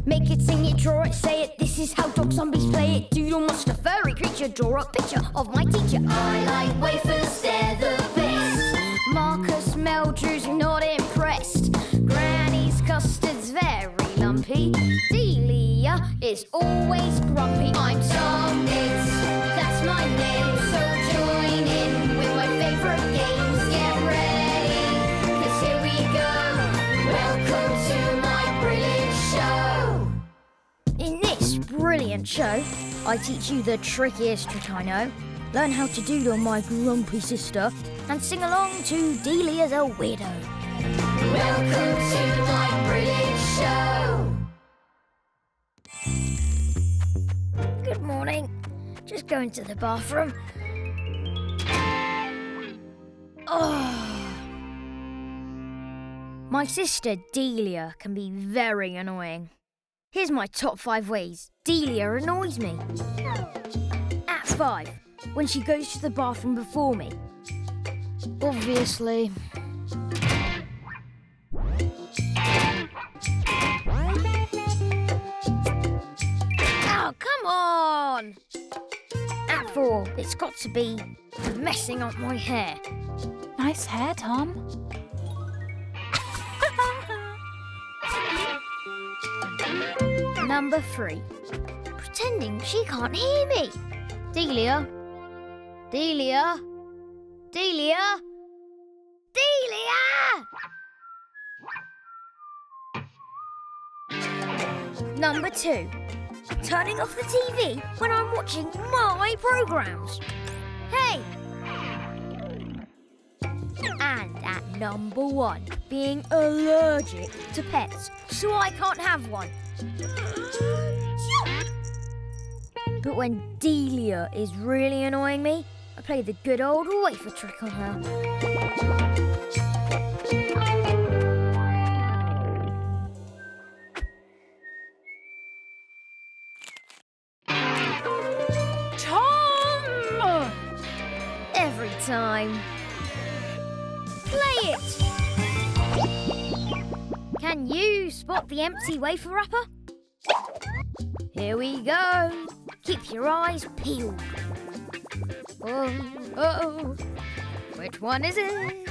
Make it, sing it, draw it, say it. This is how dog zombies play it. Doodle monster, furry creature, draw a picture of my teacher. I like wafers, they're the best. Marcus, Meldrew's not impressed. Granny's custard's very lumpy. Delia is always grumpy. I'm Tom Knits, that's my name. So join in with my favourite games. Get ready, 'cause here we go. Welcome to my brilliant show. In this brilliant show, I teach you the trickiest trick I know. Learn how to doodle my grumpy sister and sing along to Delia's a Weirdo. Welcome to my brilliant show. Good morning. Just going to the bathroom. Oh. My sister Delia can be very annoying. Here's my top 5 ways Delia annoys me. At 5, when she goes to the bathroom before me. Obviously. Oh, come on! At 4, it's got to be messing up my hair. Nice hair, Tom. Number 3, pretending she can't hear me. Delia? Delia? Delia? Delia! Number 2, turning off the TV when I'm watching my programmes. Hey! And at number 1, being allergic to pets, so I can't have one. But when Delia is really annoying me, I play the good old wafer trick on her. Tom! Every time. Play it! Can you spot the empty wafer wrapper? Here we go. Keep your eyes peeled. Oh, oh, which one is it?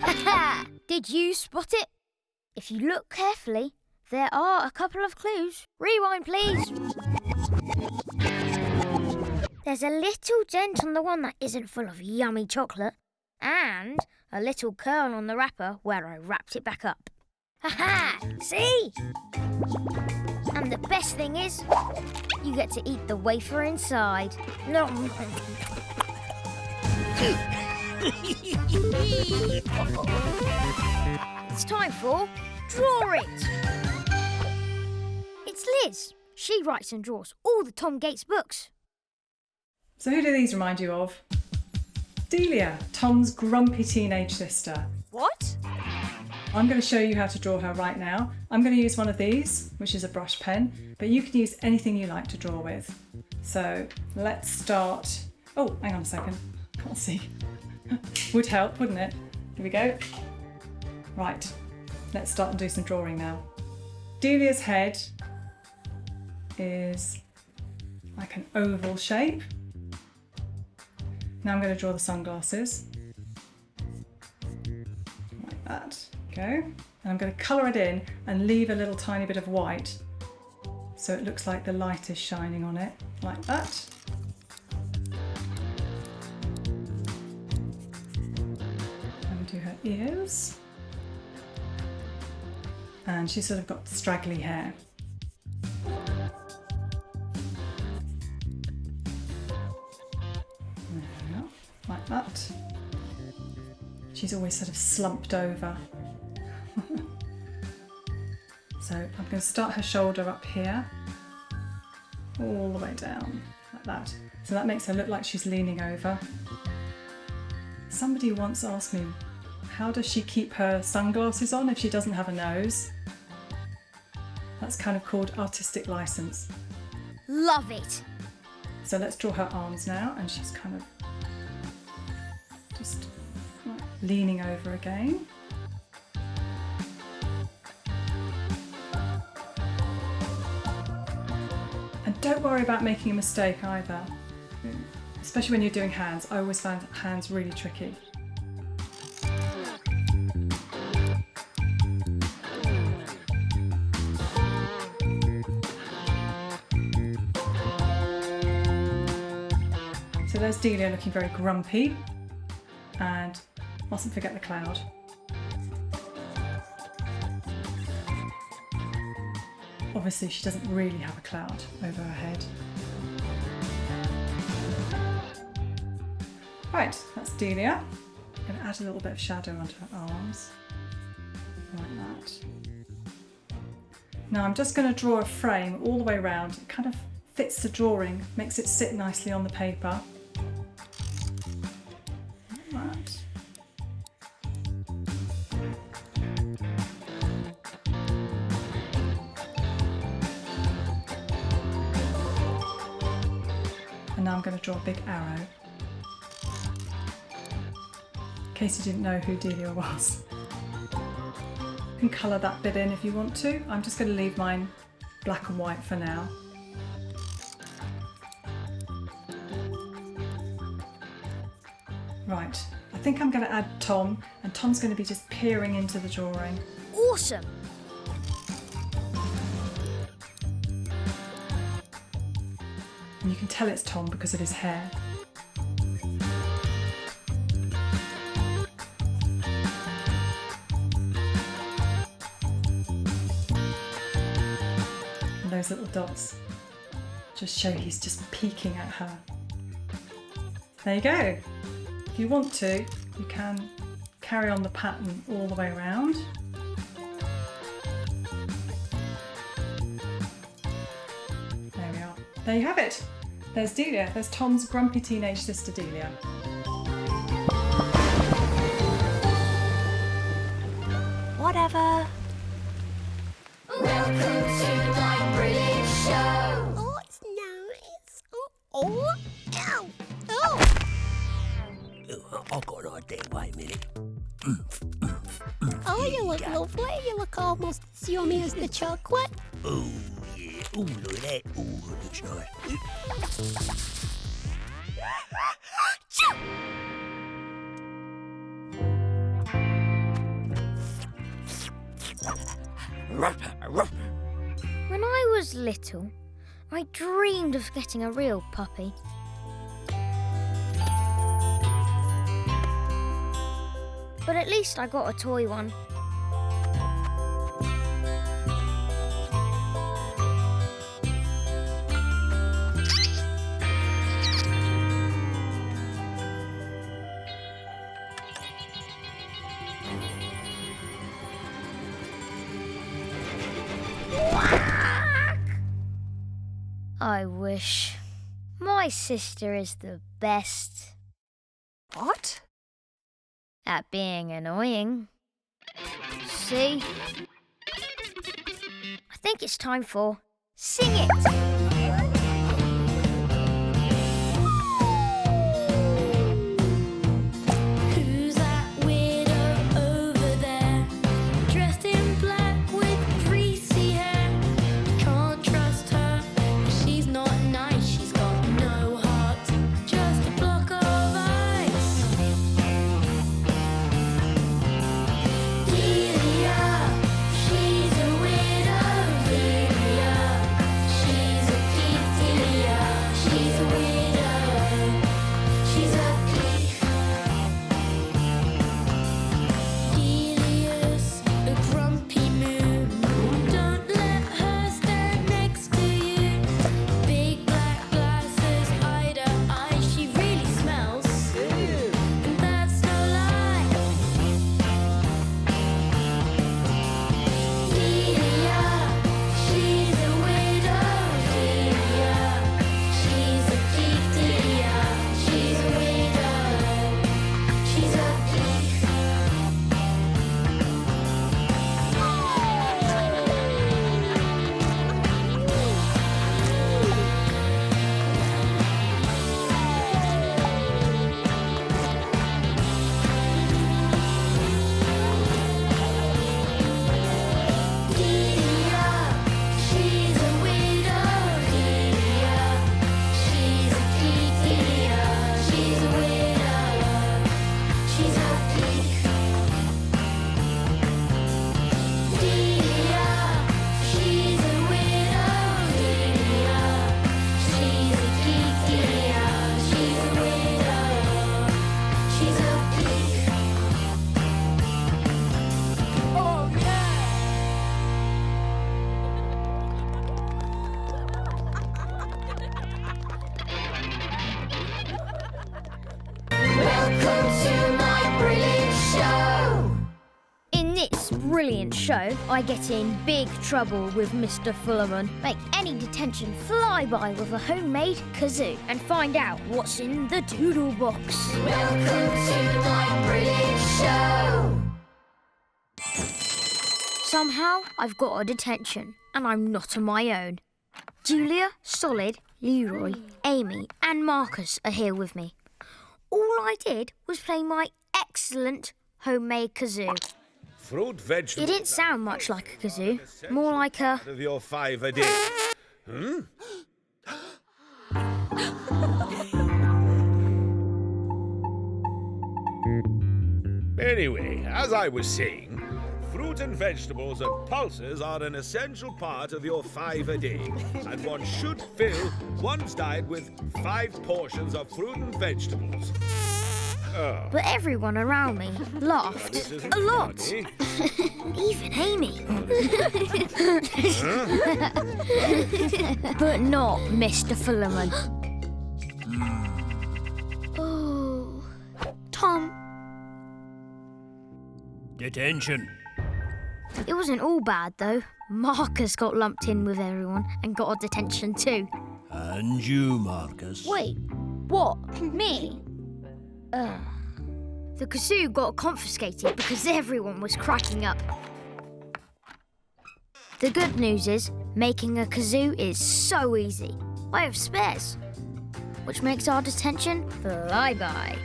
Ha-ha! Did you spot it? If you look carefully, there are a couple of clues. Rewind, please. There's a little dent on the one that isn't full of yummy chocolate, and a little curl on the wrapper where I wrapped it back up. Ha-ha! See? And the best thing is, you get to eat the wafer inside. No. It's time for Draw It. It's Liz. She writes and draws all the Tom Gates books. So who do these remind you of? Delia, Tom's grumpy teenage sister. What? I'm going to show you how to draw her right now. I'm going to use one of these, which is a brush pen, but you can use anything you like to draw with. So let's start. Oh, hang on a second. Can't see. Would help, wouldn't it? Here we go. Right, let's start and do some drawing now. Delia's head is like an oval shape. Now I'm going to draw the sunglasses. Like that. Go. And I'm going to colour it in and leave a little tiny bit of white so it looks like the light is shining on it, like that. And do her ears. And she's sort of got straggly hair. Like that. She's always sort of slumped over. So I'm going to start her shoulder up here, all the way down, like that. So that makes her look like she's leaning over. Somebody once asked me, how does she keep her sunglasses on if she doesn't have a nose? That's kind of called artistic license. Love it. So let's draw her arms now, and she's kind of just like leaning over again. And don't worry about making a mistake either, especially when you're doing hands. I always found hands really tricky. So there's Delia looking very grumpy, and mustn't forget the cloud. Obviously she doesn't really have a cloud over her head. Right, that's Delia. I'm going to add a little bit of shadow onto her arms, like that. Now I'm just going to draw a frame all the way around. It kind of fits the drawing, makes it sit nicely on the paper. Like that. And now I'm going to draw a big arrow, in case you didn't know who Delia was. You can colour that bit in if you want to. I'm just going to leave mine black and white for now. Right, I think I'm going to add Tom, and Tom's going to be just peering into the drawing. Awesome! And you can tell it's Tom because of his hair. And those little dots just show he's just peeking at her. There you go. If you want to, you can carry on the pattern all the way around. There we are. There you have it. There's Delia. There's Tom's grumpy teenage sister Delia. Whatever. Welcome to my brilliant show! Oh, it's nice. Oh, ow. Oh. I've got an idea, wait a minute. Oh, you look lovely. You look almost as yummy as the chocolate. Oh, yeah. Oh, look at that. Oh, looks nice. When I was little, I dreamed of getting a real puppy. But at least I got a toy one. I wish. My sister is the best What? at being annoying. See? I think it's time for Sing It! Who's that weirdo over there? Dressed in black with greasy hair. Can't trust her, she's not nice. She's got no heart, just a block of ice. Delia, she's a weirdo. Delia, she's a brilliant show, I get in big trouble with Mr Fullerman. Make any detention fly by with a homemade kazoo and find out what's in the doodle box. Welcome to my brilliant show! Somehow, I've got a detention, and I'm not on my own. Julia, Solid, Leroy, Amy and Marcus are here with me. All I did was play my excellent homemade kazoo. Fruit, vegetables. It didn't sound much like a kazoo, more like a... Of your 5 a day. Anyway, as I was saying, fruit and vegetables and pulses are an essential part of your 5 a day, and one should fill one's diet with 5 portions of fruit and vegetables. But everyone around me laughed a lot. Funny. Even Amy. But not Mr Fullerman. Oh, Tom. Detention. It wasn't all bad, though. Marcus got lumped in with everyone and got a detention too. And you, Marcus. Wait, what? Me? The kazoo got confiscated because everyone was cracking up. The good news is, making a kazoo is so easy. I have spares, which makes our detention fly by.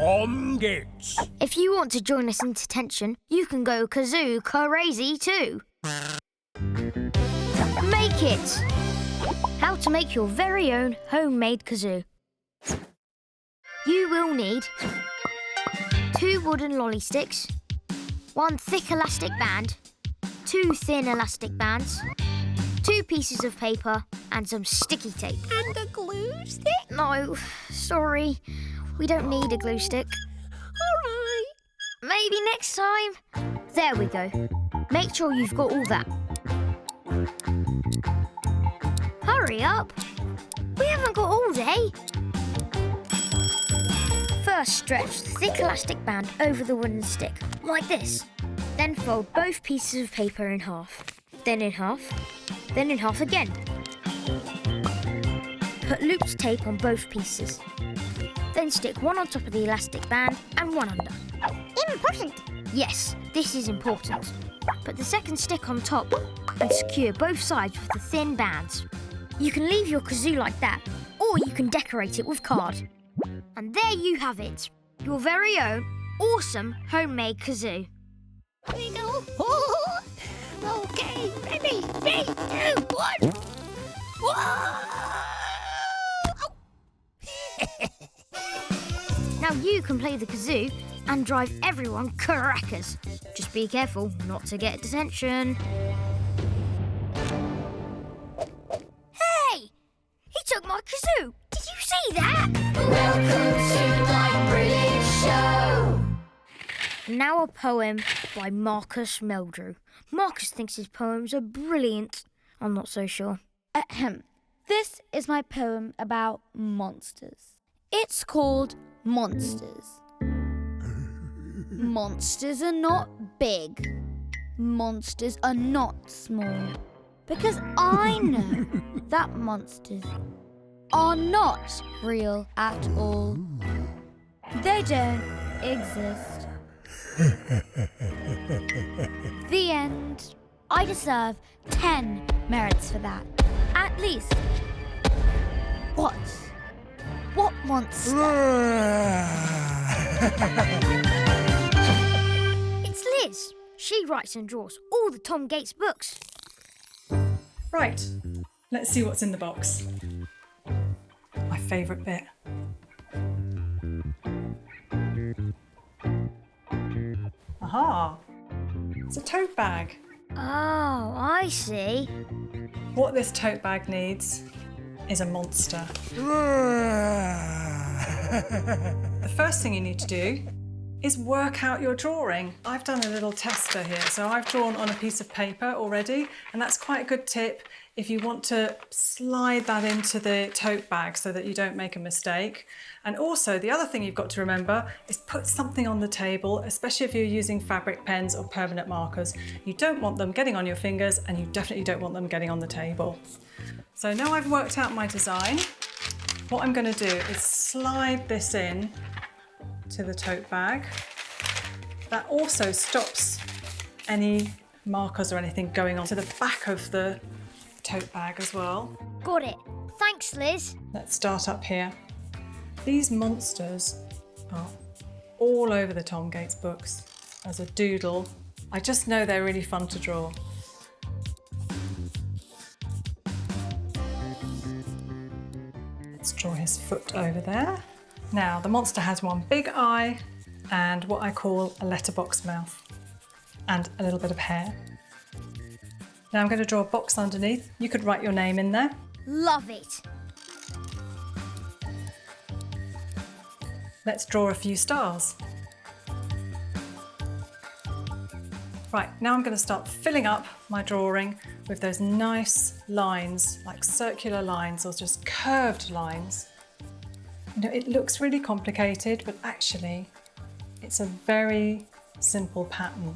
On gates. If you want to join us in detention, you can go kazoo crazy too. Make it! How to make your very own homemade kazoo. You will need 2 wooden lolly sticks, 1 thick elastic band, 2 thin elastic bands, 2 pieces of paper and some sticky tape. And a glue stick? No, sorry. We don't need a glue stick. All right. Maybe next time. There we go. Make sure you've got all that. Hurry up. We haven't got all day. First, stretch the thick elastic band over the wooden stick, like this. Then fold both pieces of paper in half. Then in half. Then in half again. Put looped tape on both pieces. Then stick one on top of the elastic band and one under. Important. Yes, this is important. Put the second stick on top and secure both sides with the thin bands. You can leave your kazoo like that, or you can decorate it with card. And there you have it, your very own awesome homemade kazoo. Here we go. Oh. Okay, ready, 3, 2, 1. Whoa! Now you can play the kazoo and drive everyone crackers. Just be careful not to get detention. Hey! He took my kazoo! Did you see that? Welcome to my brilliant show! Now a poem by Marcus Meldrew. Marcus thinks his poems are brilliant. I'm not so sure. Ahem. This is my poem about monsters. It's called Monsters. Monsters are not big. Monsters are not small. Because I know that monsters are not real at all. They don't exist. The end. I deserve 10 merits for that. At least. What? What monster? It's Liz. She writes and draws all the Tom Gates books. Right, let's see what's in the box. My favourite bit. Aha! It's a tote bag. Oh, I see. What this tote bag needs is a monster. The first thing you need to do is work out your drawing. I've done a little tester here, so I've drawn on a piece of paper already, and that's quite a good tip if you want to slide that into the tote bag so that you don't make a mistake. And also the other thing you've got to remember is put something on the table, especially if you're using fabric pens or permanent markers. You don't want them getting on your fingers, and you definitely don't want them getting on the table. So now I've worked out my design, what I'm going to do is slide this in to the tote bag. That also stops any markers or anything going on to the back of the tote bag as well. Got it. Thanks, Liz. Let's start up here. These monsters are all over the Tom Gates books as a doodle. I just know they're really fun to draw. Let's draw his foot over there. Now the monster has one big eye and what I call a letterbox mouth and a little bit of hair. Now I'm going to draw a box underneath. You could write your name in there. Love it. Let's draw a few stars. Right, now I'm going to start filling up my drawing with those nice lines, like circular lines or just curved lines. You know, it looks really complicated, but actually it's a very simple pattern.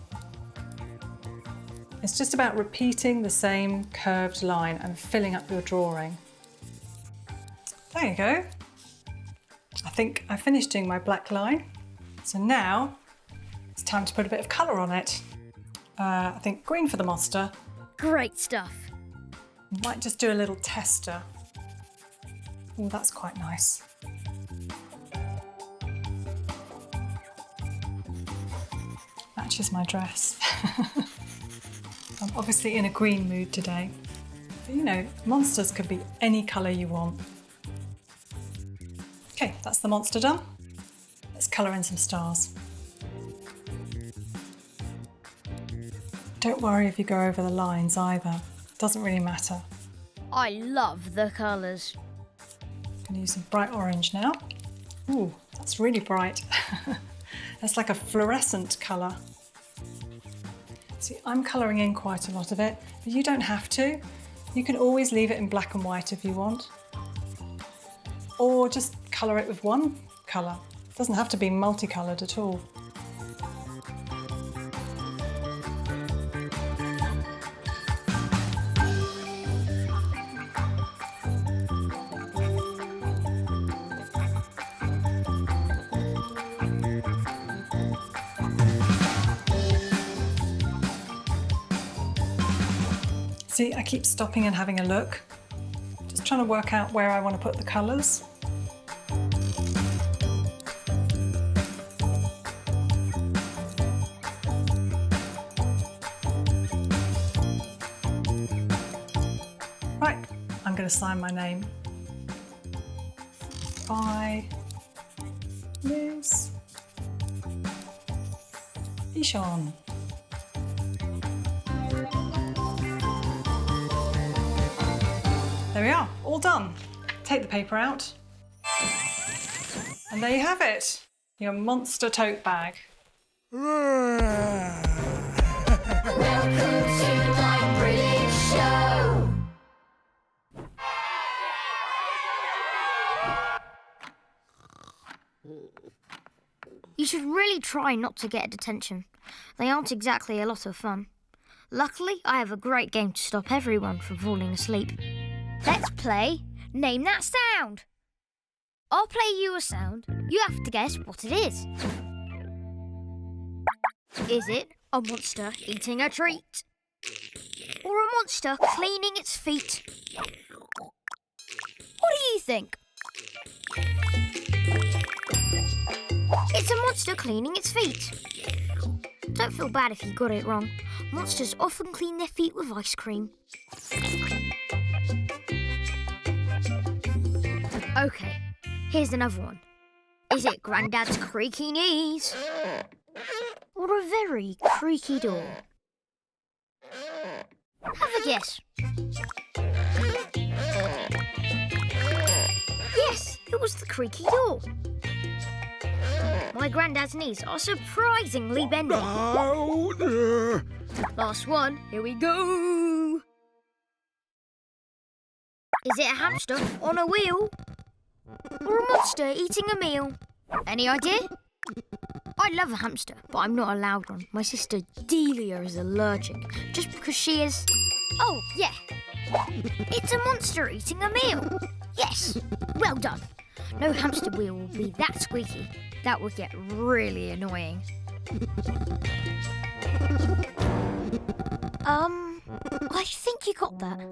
It's just about repeating the same curved line and filling up your drawing. There you go. I think I finished doing my black line. So now it's time to put a bit of colour on it. I think green for the monster. Great stuff. Might just do a little tester. Oh, that's quite nice. Matches my dress. I'm obviously in a green mood today. But you know, monsters can be any colour you want. Okay, that's the monster done. Let's colour in some stars. Don't worry if you go over the lines either. It doesn't really matter. I love the colours. I'm going to use some bright orange now. Ooh, that's really bright. That's like a fluorescent colour. See, I'm colouring in quite a lot of it, but you don't have to. You can always leave it in black and white if you want. Or just colour it with one colour. It doesn't have to be multicoloured at all. See, I keep stopping and having a look. Just trying to work out where I want to put the colours. Right, I'm going to sign my name. By Liz Ishon. There we are, all done. Take the paper out. And there you have it, your monster tote bag. Welcome to my brilliant show. You should really try not to get a detention. They aren't exactly a lot of fun. Luckily, I have a great game to stop everyone from falling asleep. Let's play Name That Sound. I'll play you a sound. You have to guess what it is. Is it a monster eating a treat? Or a monster cleaning its feet? What do you think? It's a monster cleaning its feet. Don't feel bad if you got it wrong. Monsters often clean their feet with ice cream. OK, here's another one. Is it Grandad's creaky knees? Or a very creaky door? Have a guess. Yes, it was the creaky door. My Grandad's knees are surprisingly bendy. Last one, here we go. Is it a hamster on a wheel? Or a monster eating a meal? Any idea? I love a hamster, but I'm not allowed one. My sister Delia is allergic, just because she is... Oh, yeah. It's a monster eating a meal. Yes, well done. No hamster wheel will be that squeaky. That would get really annoying. I think you got that.